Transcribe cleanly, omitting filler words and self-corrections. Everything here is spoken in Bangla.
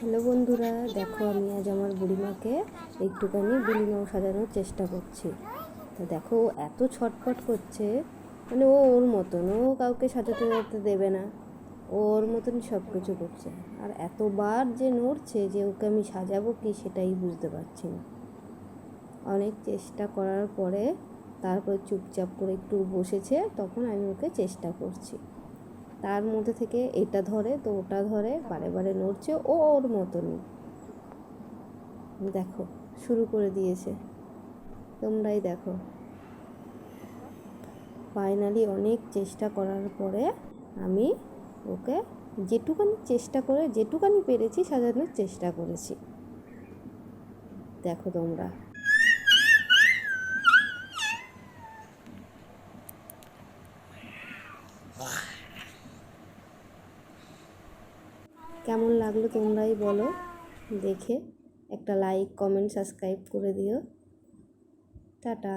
হ্যালো বন্ধুরা, দেখো আমি আজ আমার বুড়িমাকে একটুখানি বিলিমাও সাজানোর চেষ্টা করছি। তো দেখো ও এত ছটফট করছে, মানে ও ওর মতন, ও কাউকে সাজাতে সাজাতে দেবে না, ওর মতন সব কিছু করছে। আর এতবার যে নড়ছে যে ওকে আমি সাজাবো কি সেটাই বুঝতে পারছি না। অনেক চেষ্টা করার পরে তারপর চুপচাপ করে একটু বসেছে, তখন আমি ওকে চেষ্টা করছি। তার মধ্যে থেকে এটা ধরে তো ওটা ধরে, বারে বারে নড়ছে ও ওর মতনই। দেখো শুরু করে দিয়েছে, তোমরাই দেখো। ফাইনালি অনেক চেষ্টা করার পরে আমি ওকে যেটুকানি পেরেছি সাজানোর চেষ্টা করেছি। দেখো তোমরা কেমন লাগলো তোমরাই বলো। দেখে একটা লাইক, কমেন্ট, সাবস্ক্রাইব করে দিও। টাটা।